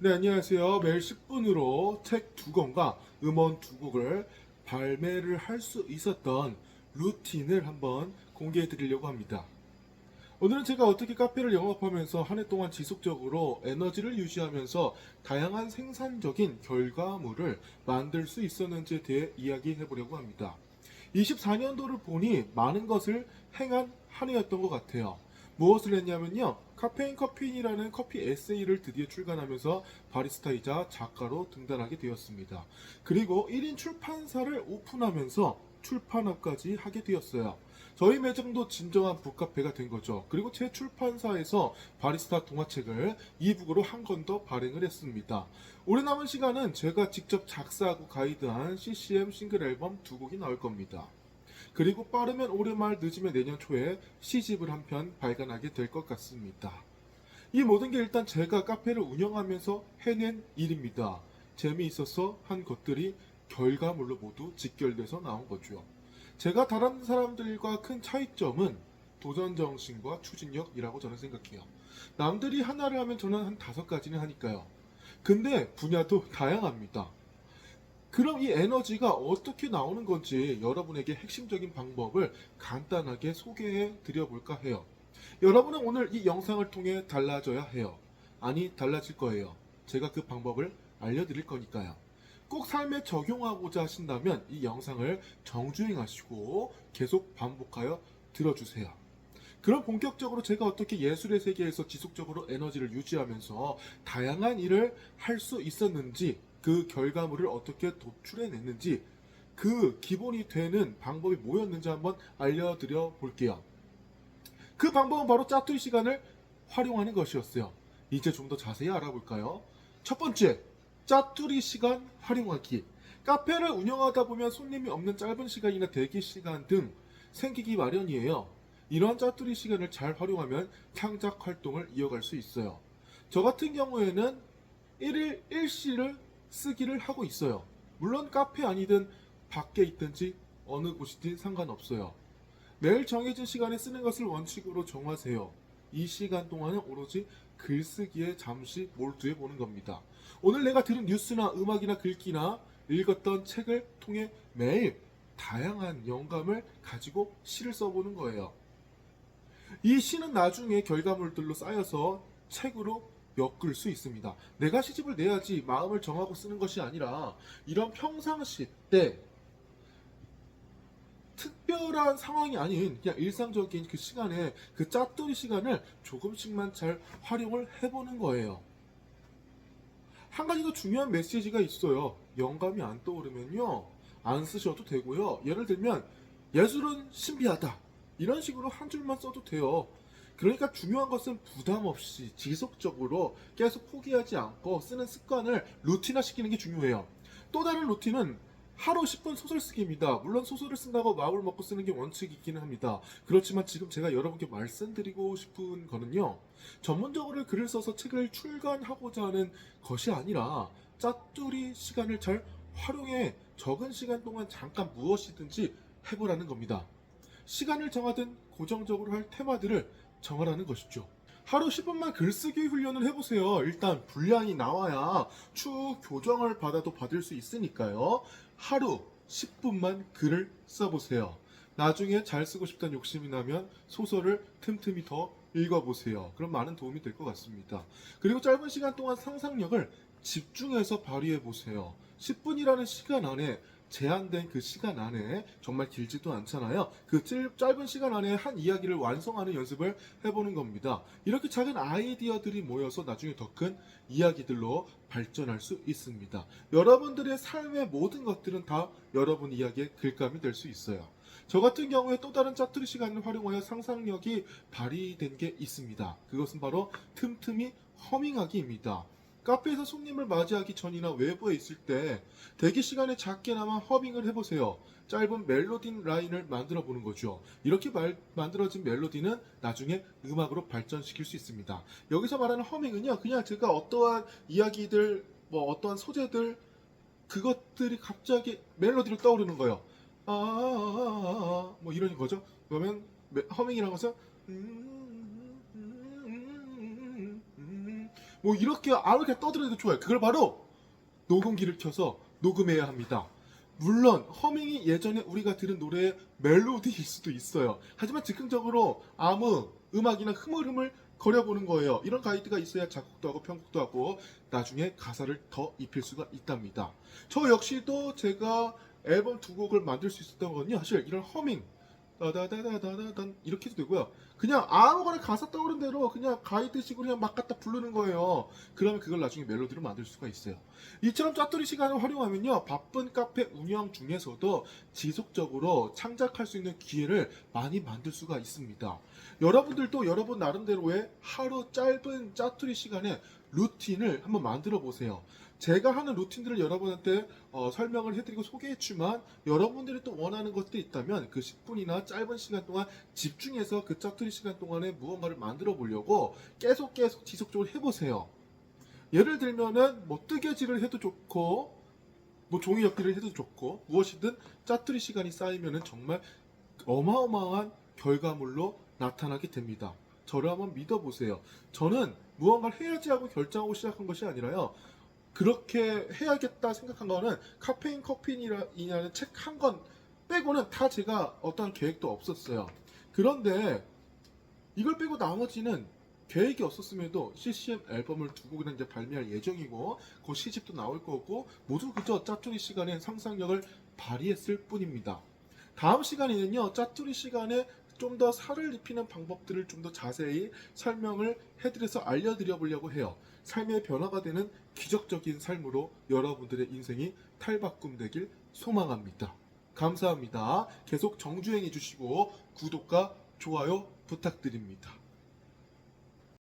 네, 안녕하세요. 매일 10분으로 책 2권과 음원 2곡을 발매를 할 수 있었던 루틴을 한번 공개해 드리려고 합니다. 오늘은 제가 어떻게 카페를 영업하면서 한 해 동안 지속적으로 에너지를 유지하면서 다양한 생산적인 결과물을 만들 수 있었는지에 대해 이야기해 보려고 합니다. 24년도를 보니 많은 것을 행한 한 해였던 것 같아요. 무엇을 했냐면요. 카페인 커피인이라는 커피 에세이를 드디어 출간하면서 바리스타이자 작가로 등단하게 되었습니다. 그리고 1인 출판사를 오픈하면서 출판업까지 하게 되었어요. 저희 매장도 진정한 북카페가 된 거죠. 그리고 제 출판사에서 바리스타 동화책을 이북으로 한 권 더 발행을 했습니다. 올해 남은 시간은 제가 직접 작사하고 가이드한 CCM 싱글 앨범 2곡이 나올 겁니다. 그리고 빠르면 올해 말 늦으면 내년 초에 시집을 한 편 발간하게 될 것 같습니다. 이 모든 게 일단 제가 카페를 운영하면서 해낸 일입니다. 재미있어서 한 것들이 결과물로 모두 직결돼서 나온 거죠. 제가 다른 사람들과 큰 차이점은 도전정신과 추진력이라고 저는 생각해요. 남들이 하나를 하면 저는 한 5가지는 하니까요. 근데 분야도 다양합니다. 그럼 이 에너지가 어떻게 나오는 건지 여러분에게 핵심적인 방법을 간단하게 소개해 드려볼까 해요. 여러분은 오늘 이 영상을 통해 달라져야 해요. 아니, 달라질 거예요. 제가 그 방법을 알려드릴 거니까요. 꼭 삶에 적용하고자 하신다면 이 영상을 정주행하시고 계속 반복하여 들어주세요. 그럼 본격적으로 제가 어떻게 예술의 세계에서 지속적으로 에너지를 유지하면서 다양한 일을 할 수 있었는지, 그 결과물을 어떻게 도출해냈는지, 그 기본이 되는 방법이 뭐였는지 한번 알려드려 볼게요. 그 방법은 바로 짜투리 시간을 활용하는 것이었어요. 이제 좀 더 자세히 알아볼까요? 첫 번째, 짜투리 시간 활용하기. 카페를 운영하다 보면 손님이 없는 짧은 시간이나 대기 시간 등 생기기 마련이에요. 이러한 짜투리 시간을 잘 활용하면 창작 활동을 이어갈 수 있어요. 저 같은 경우에는 1일 1시를 쓰기를 하고 있어요. 물론 카페 아니든 밖에 있든지 어느 곳이든 상관없어요. 매일 정해진 시간에 쓰는 것을 원칙으로 정하세요. 이 시간 동안은 오로지 글쓰기에 잠시 몰두해 보는 겁니다. 오늘 내가 들은 뉴스나 음악이나 글귀나 읽었던 책을 통해 매일 다양한 영감을 가지고 시를 써보는 거예요. 이 시는 나중에 결과물들로 쌓여서 책으로 엮을 수 있습니다. 내가 시집을 내야지 마음을 정하고 쓰는 것이 아니라 이런 평상시 때 특별한 상황이 아닌 그냥 일상적인 그 시간에 그 짜투리 시간을 조금씩만 잘 활용을 해보는 거예요. 한 가지 더 중요한 메시지가 있어요. 영감이 안 떠오르면요, 안 쓰셔도 되고요. 예를 들면 예술은 신비하다, 이런 식으로 한 줄만 써도 돼요. 그러니까 중요한 것은 부담 없이 지속적으로 계속 포기하지 않고 쓰는 습관을 루틴화시키는 게 중요해요. 또 다른 루틴은 하루 10분 소설 쓰기입니다. 물론 소설을 쓴다고 마음을 먹고 쓰는 게 원칙이기는 합니다. 그렇지만 지금 제가 여러분께 말씀드리고 싶은 거는요, 전문적으로 글을 써서 책을 출간하고자 하는 것이 아니라 짜투리 시간을 잘 활용해 적은 시간 동안 잠깐 무엇이든지 해보라는 겁니다. 시간을 정하든 고정적으로 할 테마들을 정하라는 것이죠. 하루 10분만 글쓰기 훈련을 해보세요. 일단 분량이 나와야 추후 교정을 받아도 받을 수 있으니까요. 하루 10분만 글을 써보세요. 나중에 잘 쓰고 싶다는 욕심이 나면 소설을 틈틈이 더 읽어보세요. 그럼 많은 도움이 될 것 같습니다. 그리고 짧은 시간 동안 상상력을 집중해서 발휘해보세요. 10분이라는 시간 안에, 제한된 그 시간 안에, 정말 길지도 않잖아요. 그 짧은 시간 안에 한 이야기를 완성하는 연습을 해보는 겁니다. 이렇게 작은 아이디어들이 모여서 나중에 더 큰 이야기들로 발전할 수 있습니다. 여러분들의 삶의 모든 것들은 다 여러분 이야기의 글감이 될 수 있어요. 저 같은 경우에 또 다른 짜투리 시간을 활용하여 상상력이 발휘된 게 있습니다. 그것은 바로 틈틈이 허밍하기입니다. 카페에서 손님을 맞이하기 전이나 외부에 있을 때 대기 시간에 작게나마 허밍을 해보세요. 짧은 멜로디 라인을 만들어 보는 거죠. 이렇게 만들어진 멜로디는 나중에 음악으로 발전시킬 수 있습니다. 여기서 말하는 허밍은요, 그냥 제가 어떠한 이야기들, 어떠한 소재들, 그것들이 갑자기 멜로디로 떠오르는 거예요. 뭐 이런 거죠. 그러면 허밍이라는 것은 뭐 이렇게 아무렇게 떠들어도 좋아요. 그걸 바로 녹음기를 켜서 녹음해야 합니다. 물론 허밍이 예전에 우리가 들은 노래의 멜로디일 수도 있어요. 하지만 즉흥적으로 아무 음악이나 흐물흐물 거려보는 거예요. 이런 가이드가 있어야 작곡도 하고 편곡도 하고 나중에 가사를 더 입힐 수가 있답니다. 저 역시도 제가 앨범 두 곡을 만들 수 있었던 건요. 사실 이런 허밍 다다다다다단 이렇게 해도 되고요. 그냥 아무거나 가사 떠오른 대로 그냥 가이드식으로 그냥 막 갖다 부르는 거예요. 그러면 그걸 나중에 멜로디로 만들 수가 있어요. 이처럼 짜투리 시간을 활용하면요. 바쁜 카페 운영 중에서도 지속적으로 창작할 수 있는 기회를 많이 만들 수가 있습니다. 여러분들도 여러분 나름대로의 하루 짧은 짜투리 시간에 루틴을 한번 만들어 보세요. 제가 하는 루틴들을 여러분한테 설명을 해드리고 소개했지만 여러분들이 또 원하는 것들이 있다면 그 10분이나 짧은 시간 동안 집중해서 그 짜투리 시간 동안에 무언가를 만들어 보려고 계속 지속적으로 해보세요. 예를 들면은 뭐 뜨개질을 해도 좋고 뭐 종이 접기를 해도 좋고 무엇이든 짜투리 시간이 쌓이면은 정말 어마어마한 결과물로 나타나게 됩니다. 저를 한번 믿어보세요. 저는 무언가를 해야지 하고 결정하고 시작한 것이 아니라요. 그렇게 해야겠다 생각한 거는 카페인 커피인이라는 책 한 권 빼고는 다 제가 어떤 계획도 없었어요. 그런데 이걸 빼고 나머지는 계획이 없었음에도 CCM 앨범을 두 곡이나 이제 발매할 예정이고 곧 시집도 나올 거고 모두 그저 짜투리 시간에 상상력을 발휘했을 뿐입니다. 다음 시간에는요, 짜투리 시간에 좀 더 살을 입히는 방법들을 좀 더 자세히 설명을 해드려서 알려드려 보려고 해요. 삶의 변화가 되는 기적적인 삶으로 여러분들의 인생이 탈바꿈되길 소망합니다. 감사합니다. 계속 정주행해 주시고 구독과 좋아요 부탁드립니다.